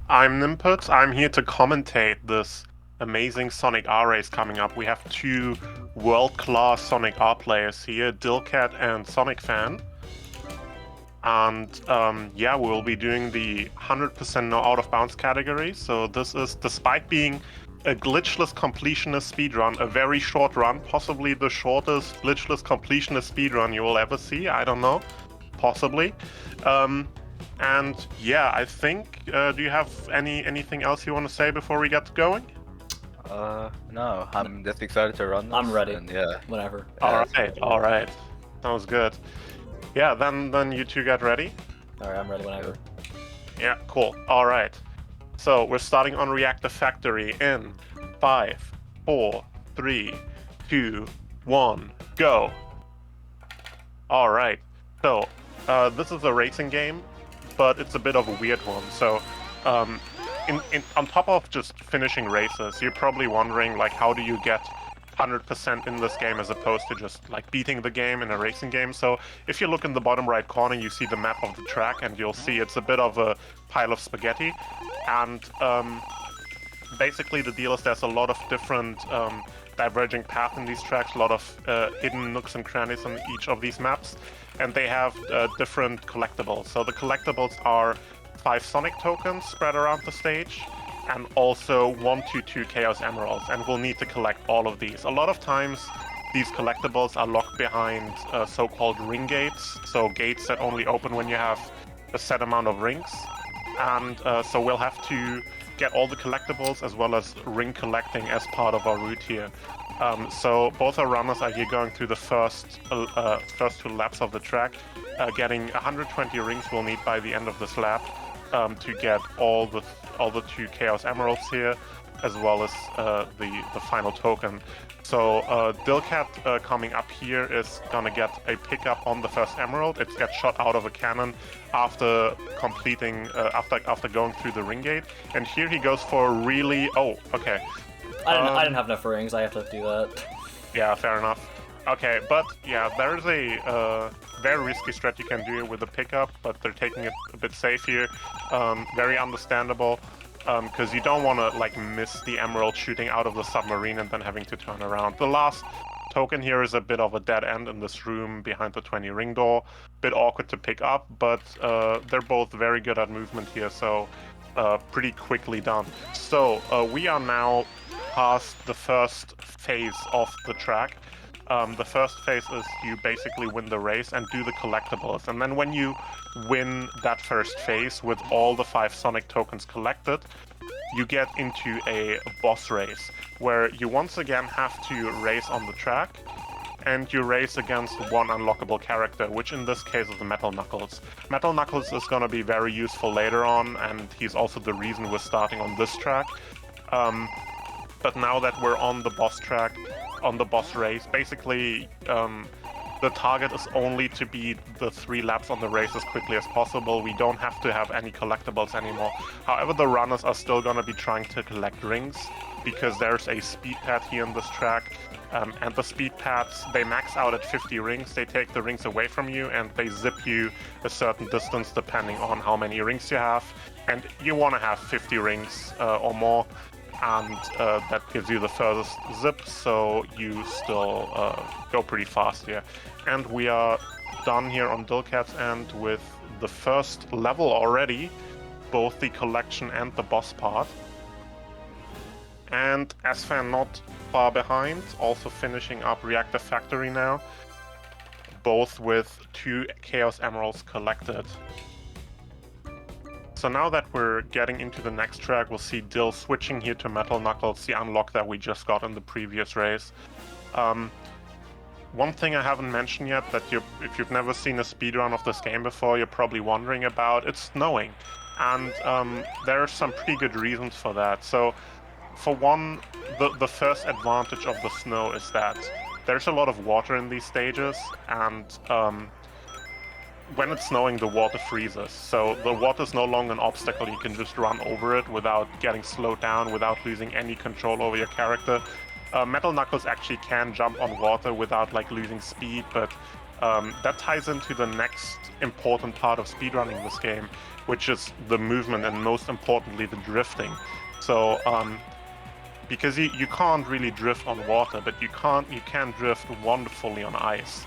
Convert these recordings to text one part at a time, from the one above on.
I'm Nimpet. I'm here to commentate this amazing Sonic R race coming up. We have two world-class Sonic R players here, DylCat and SonicFan. And yeah, we'll be doing the 100% no out of bounds category. So this is, despite being a glitchless completionist speedrun, a very short run, possibly the shortest glitchless completionist speedrun you will ever see. I don't know, possibly. And yeah, I think, do you have anything else you want to say before we get going? No, I'm just excited to run this. I'm ready. And yeah. Whatever. All right. Sounds good. Yeah, then you two get ready. Alright, I'm ready whenever. Yeah, cool. All right. So we're starting on Reactor Factory in 5, 4, 3, 2, 1, go. All right. So this is a racing game, but it's a bit of a weird one. So on top of just finishing races, you're probably wondering, like, how do you get 100% in this game as opposed to just like beating the game in a racing game? So if you look in the bottom right corner, you see the map of the track, and you'll see it's a bit of a pile of spaghetti. And basically the deal is there's a lot of different diverging paths in these tracks, a lot of hidden nooks and crannies on each of these maps, and they have different collectibles. So the collectibles are 5 Sonic tokens spread around the stage, and also 1 to 2 Chaos Emeralds, and we'll need to collect all of these. A lot of times these collectibles are locked behind so-called ring gates, so gates that only open when you have a set amount of rings. And so we'll have to get all the collectibles as well as ring collecting as part of our route here. So both our runners are here going through the first 2 laps of the track, getting 120 rings we'll need by the end of this lap to get all the 2 Chaos Emeralds here, as well as the final token. So DylCat coming up here is gonna get a pickup on the first Emerald. It gets shot out of a cannon after completing after going through the ring gate, and here he goes for a really okay. I didn't have enough rings. I have to do that. Yeah, fair enough. Okay, but yeah, there's a very risky strat you can do with the pickup, but they're taking it a bit safe here. Very understandable, because you don't want to like miss the emerald shooting out of the submarine and then having to turn around. The last token here is a bit of a dead end in this room behind the 20 ring door. Bit awkward to pick up, but they're both very good at movement here, so pretty quickly done. So we are now past the first phase of the track. The first phase is you basically win the race and do the collectibles, and then when you win that first phase with all the 5 Sonic tokens collected, you get into a boss race, where you once again have to race on the track, and you race against one unlockable character, which in this case is Metal Knuckles. Metal Knuckles is going to be very useful later on, and he's also the reason we're starting on this track. But now that we're on the boss track, on the boss race, basically the target is only to beat the 3 laps on the race as quickly as possible. We don't have to have any collectibles anymore. However, the runners are still going to be trying to collect rings, because there's a speed pad here in this track, and the speed pads, they max out at 50 rings. They take the rings away from you and they zip you a certain distance depending on how many rings you have, and you want to have 50 rings or more, and that gives you the furthest zip, so you still go pretty fast here. And we are done here on DylCat's end with the first level already, both the collection and the boss part. And SFan not far behind, also finishing up Reactor Factory now, both with 2 Chaos Emeralds collected. So now that we're getting into the next track, we'll see Dyl switching here to Metal Knuckles, the unlock that we just got in the previous race. One thing I haven't mentioned yet, that if you've never seen a speedrun of this game before, you're probably wondering about, it's snowing. And there are some pretty good reasons for that. So, for one, the first advantage of the snow is that there's a lot of water in these stages, and when it's snowing, the water freezes. So the water is no longer an obstacle. You can just run over it without getting slowed down, without losing any control over your character. Metal Knuckles actually can jump on water without like losing speed, but that ties into the next important part of speedrunning this game, which is the movement and most importantly the drifting. So because you can't really drift on water, but you can drift wonderfully on ice.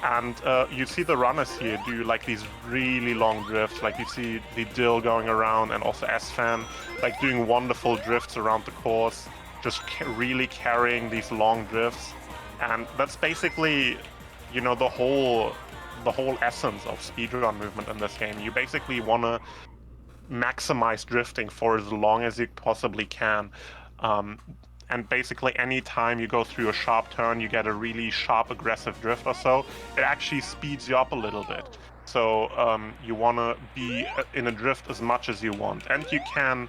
And you see the runners here do like these really long drifts, like you see the Dill going around and also SFan like doing wonderful drifts around the course, just really carrying these long drifts. And that's basically, you know, the whole essence of speedrun movement in this game. You basically want to maximize drifting for as long as you possibly can. And basically any time you go through a sharp turn, you get a really sharp aggressive drift or so, it actually speeds you up a little bit. So you want to be in a drift as much as you want. And you can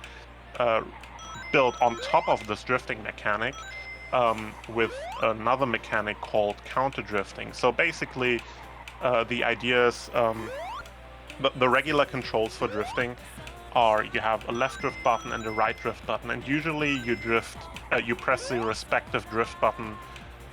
build on top of this drifting mechanic with another mechanic called counter drifting. So basically the idea is the regular controls for drifting are you have a left drift button and a right drift button, and usually you drift, you press the respective drift button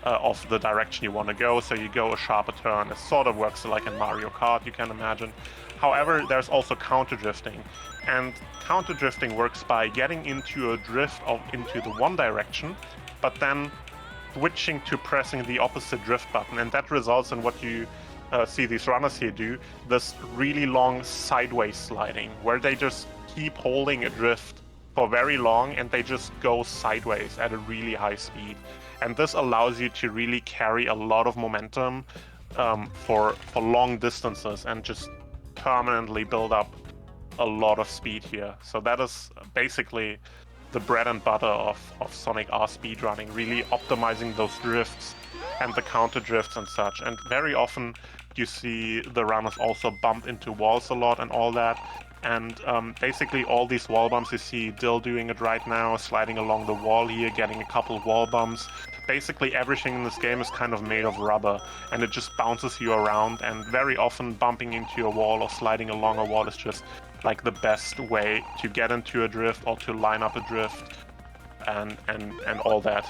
of the direction you want to go, so you go a sharper turn. It sort of works like in Mario Kart, you can imagine. However, there's also counter drifting, and counter drifting works by getting into a drift into the one direction, but then switching to pressing the opposite drift button, and that results in what you see these runners here do, this really long sideways sliding, where they just keep holding a drift for very long and they just go sideways at a really high speed. And this allows you to really carry a lot of momentum for long distances and just permanently build up a lot of speed here. So that is basically the bread and butter of Sonic R speedrunning, really optimizing those drifts and the counter drifts and such. And very often you see the runners also bump into walls a lot and all that. And basically all these wall bumps, you see Dill doing it right now, sliding along the wall here, getting a couple wall bumps. Basically everything in this game is kind of made of rubber, and it just bounces you around, and very often bumping into a wall or sliding along a wall is just like the best way to get into a drift or to line up a drift and all that.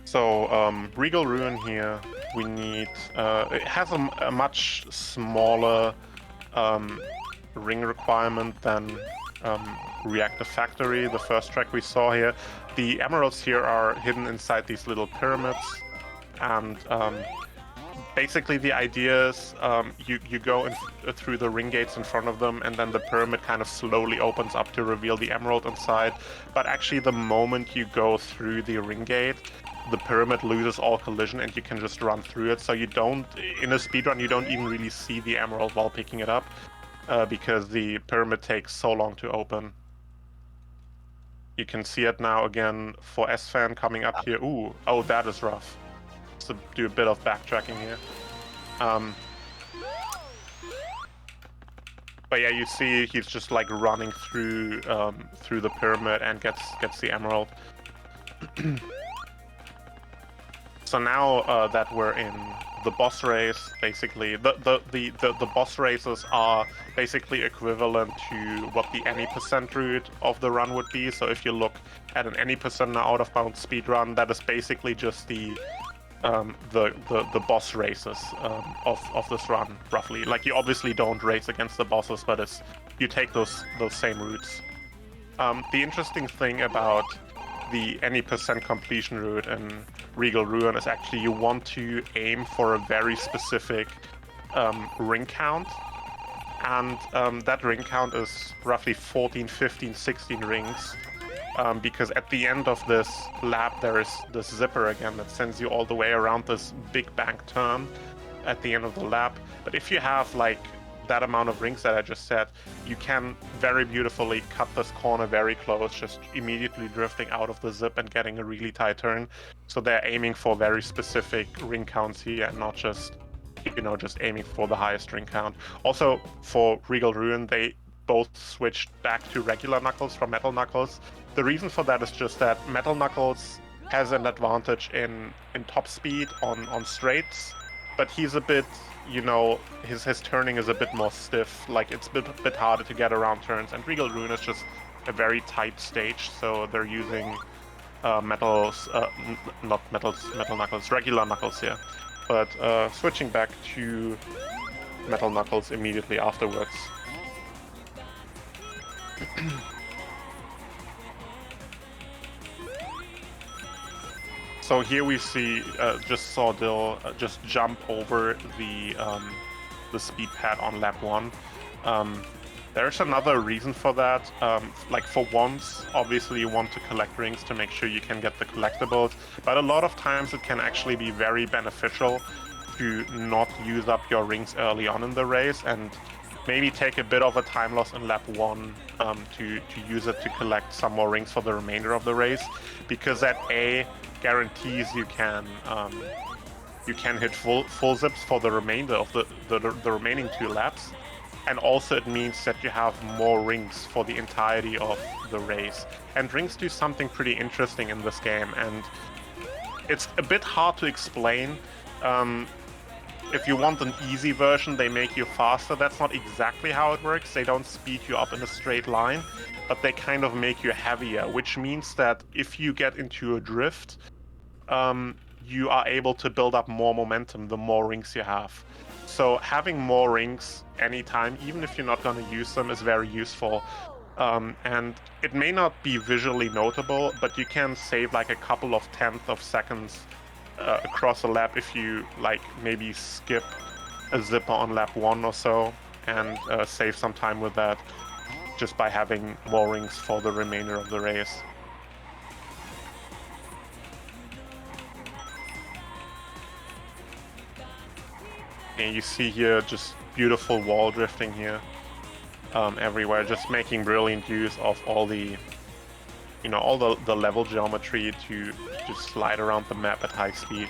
So Regal Ruin here, we need, it has a much smaller ring requirement than Reactor Factory, the first track we saw here. The emeralds here are hidden inside these little pyramids, and basically the idea is you go through the ring gates in front of them, and then the pyramid kind of slowly opens up to reveal the emerald inside. But actually the moment you go through the ring gate, the pyramid loses all collision and you can just run through it. So you don't, in a speedrun, you don't even really see the emerald while picking it up because the pyramid takes so long to open. You can see it now again for SFan coming up here. Ooh, oh, that is rough. To do a bit of backtracking here. But yeah, you see he's just like running through through the pyramid and gets the emerald. So now that we're in the boss race, basically the boss races are basically equivalent to what the any % route of the run would be. So if you look at an any % out of bounds speed run, that is basically just the boss races of this run, roughly. Like, you obviously don't race against the bosses, but it's, you take those same routes. The interesting thing about the any % completion route in Regal Ruin is actually you want to aim for a very specific ring count, and that ring count is roughly 14, 15, 16 rings. Because at the end of this lap there is this zipper again that sends you all the way around this big bank turn at the end of the lap. But if you have like that amount of rings that I just said, you can very beautifully cut this corner very close, just immediately drifting out of the zip and getting a really tight turn. So they're aiming for very specific ring counts here and not just, you know, just aiming for the highest ring count. Also for Regal Ruin, they both switched back to regular Knuckles from Metal Knuckles. The reason for that is just that Metal Knuckles has an advantage in top speed on straights, but he's a bit, you know, his turning is a bit more stiff, like it's a bit harder to get around turns, and Regal Ruin is just a very tight stage, so they're using not metal knuckles, regular knuckles here. But switching back to metal knuckles immediately afterwards. So here we see, just saw Dill just jump over the speed pad on lap 1. There's another reason for that. Like for once, obviously you want to collect rings to make sure you can get the collectibles, but a lot of times it can actually be very beneficial to not use up your rings early on in the race and maybe take a bit of a time loss in lap 1 to use it to collect some more rings for the remainder of the race, because that guarantees you can hit full zips for the remainder of the remaining 2 laps, and also it means that you have more rings for the entirety of the race. And rings do something pretty interesting in this game, and it's a bit hard to explain. If you want an easy version, they make you faster. That's not exactly how it works. They don't speed you up in a straight line, but they kind of make you heavier, which means that if you get into a drift, you are able to build up more momentum the more rings you have. So having more rings anytime, even if you're not going to use them, is very useful. And it may not be visually notable, but you can save like a couple of tenths of seconds across a lap if you like maybe skip a zipper on lap 1 or so, and save some time with that just by having more rings for the remainder of the race. And you see here just beautiful wall drifting here everywhere, just making brilliant use of all the, all the level geometry to just slide around the map at high speed.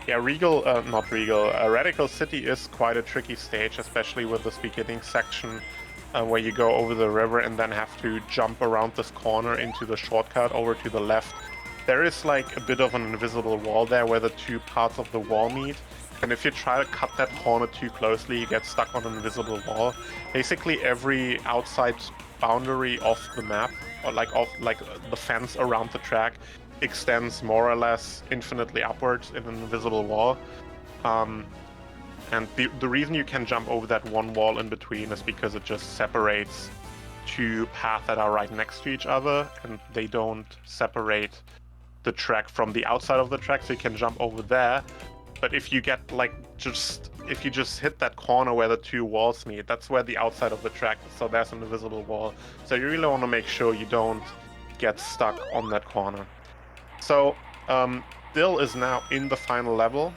Yeah, Radical City is quite a tricky stage, especially with this beginning section where you go over the river and then have to jump around this corner into the shortcut over to the left. There is like a bit of an invisible wall there where the 2 parts of the wall meet, and if you try to cut that corner too closely, you get stuck on an invisible wall. Basically every outside boundary of the map, or like the fence around the track, extends more or less infinitely upwards in an invisible wall. And the reason you can jump over that one wall in between is because it just separates 2 paths that are right next to each other, and they don't separate the track from the outside of the track, so you can jump over there. But if you get if you just hit that corner where the 2 walls meet, that's where the outside of the track is, so there's an invisible wall. So you really want to make sure you don't get stuck on that corner. So Dill is now in the final level.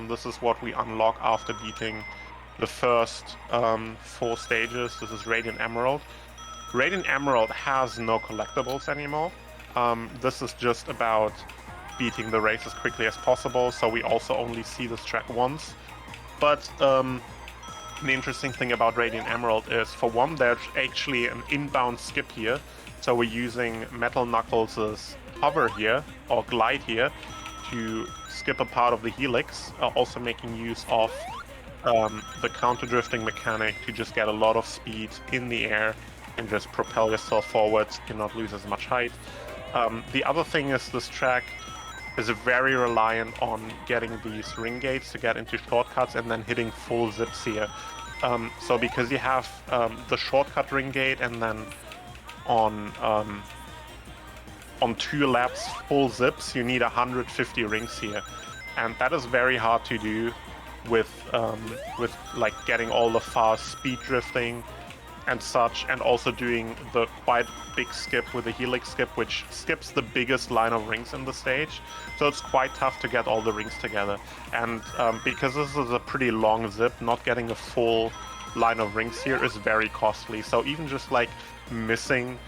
This is what we unlock after beating the first 4 stages. This is Radiant Emerald. Radiant Emerald has no collectibles anymore. This is just about beating the race as quickly as possible, so we also only see this track once. But the interesting thing about Radiant Emerald is, for one, there's actually an inbound skip here. So we're using Metal Knuckles' hover here, or glide here, to skip a part of the helix, also making use of the counter-drifting mechanic to just get a lot of speed in the air and just propel yourself forwards and not lose as much height. The other thing is this track is very reliant on getting these ring gates to get into shortcuts and then hitting full zips here. So because you have the shortcut ring gate and then on 2 laps full zips, you need 150 rings here, and that is very hard to do with like getting all the fast speed drifting and such, and also doing the quite big skip with the helix skip, which skips the biggest line of rings in the stage. So it's quite tough to get all the rings together. And because this is a pretty long zip, not getting a full line of rings here is very costly. So even just like missing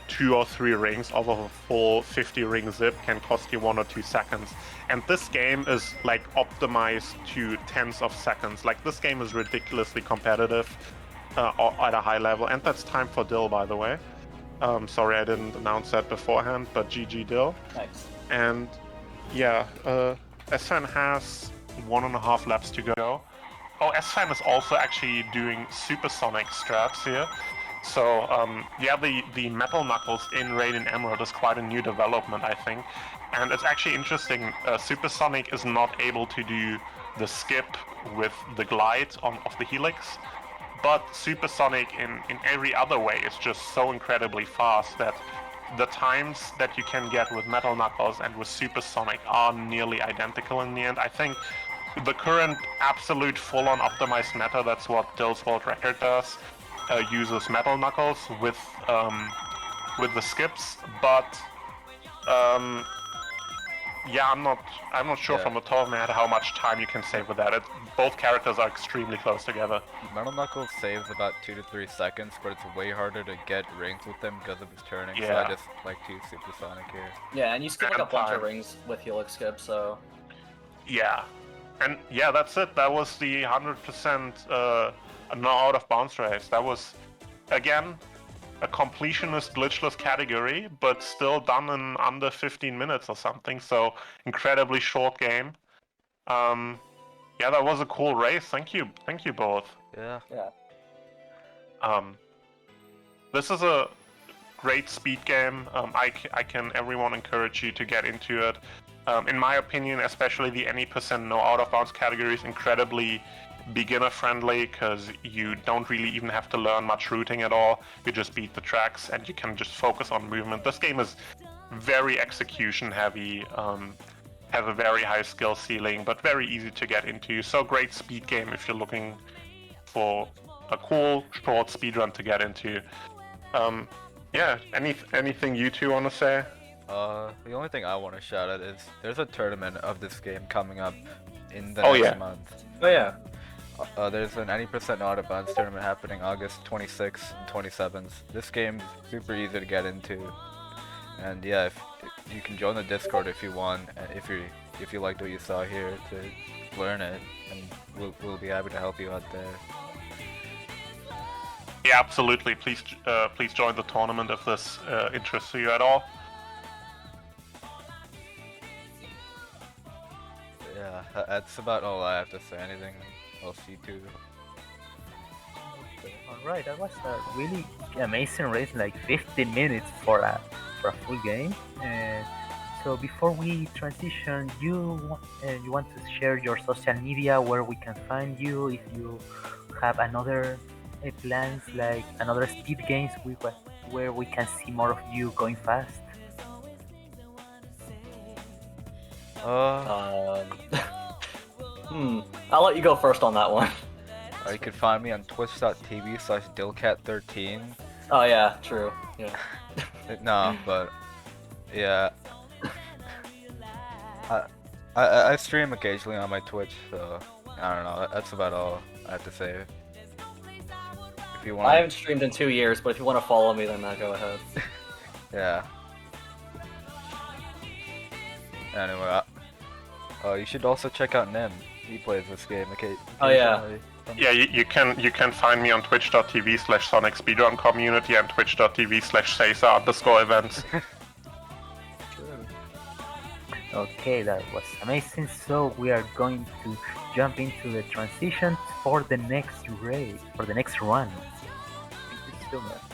2 or 3 rings off of a full 50 ring zip can cost you 1 or 2 seconds. And this game is like optimized to tenths of seconds. Like this game is ridiculously competitive at a high level, and that's time for Dill, by the way. Sorry I didn't announce that beforehand, but GG Dill. Thanks. And yeah, SFan has 1.5 laps to go. Oh, SFan is also actually doing supersonic strats here. So yeah, the Metal Knuckles in Raid and Emerald is quite a new development, I think. And it's actually interesting, Supersonic is not able to do the skip with the glide of the Helix, but Supersonic in every other way is just so incredibly fast that the times that you can get with Metal Knuckles and with Supersonic are nearly identical in the end. I think the current absolute full-on optimized meta, that's what Dill's World Record does, uses Metal Knuckles with the skips, but yeah, I'm not sure from the top of my head how much time you can save with that. Both characters are extremely close together. Metal Knuckles saves about 2 to 3 seconds, but it's way harder to get rings with him because of his turning, so I just like to use Supersonic here. Yeah, and you skip like a bunch of rings with Helix skip, so... Yeah. And yeah, that's it. That was the 100% no out of bounds race. That was, again, a completionist glitchless category, but still done in under 15 minutes or something, so incredibly short game. Yeah, that was a cool race. Thank you both. Yeah. This is a great speed game. I can everyone encourage you to get into it. In my opinion, especially the any percent no out of bounds category is incredibly beginner friendly because you don't really even have to learn much routing at all. You just beat the tracks and you can just focus on movement. This game is very execution heavy, has a very high skill ceiling, but very easy to get into. So great speed game if you're looking for a cool short speed run to get into. Yeah, anything you two want to say? The only thing I want to shout out is there's a tournament of this game coming up in the next month. Oh yeah. There's an 90% not advanced tournament happening August 26th and 27th. This game's super easy to get into, and yeah, if you can join the Discord if you want, if you liked what you saw here, to learn it, and we'll be happy to help you out there. Yeah, absolutely. Please join the tournament if this interests you at all. Yeah, that's about all I have to say. Anything else you two? Alright, that was a really amazing race, like 15 minutes for a full game. So before we transition, you want to share your social media, where we can find you, if you have another plans like another speed games where we can see more of you going fast. I'll let you go first on that one. You can find me on twitch.tv/DylCat13. Oh yeah, true. Yeah. No, but yeah. I stream occasionally on my Twitch, so I don't know. That's about all I have to say. If you want, I haven't streamed in 2 years, but if you want to follow me, then go ahead. Yeah. Anyway, you should also check out Nim. He plays this game. Okay. Oh yeah. Yeah, you can find me on twitch.tv/Sonic Speedrun Community and twitch.tv/Sesa_events. Okay, that was amazing. So we are going to jump into the transition for the next race, for the next run. Thank you so much.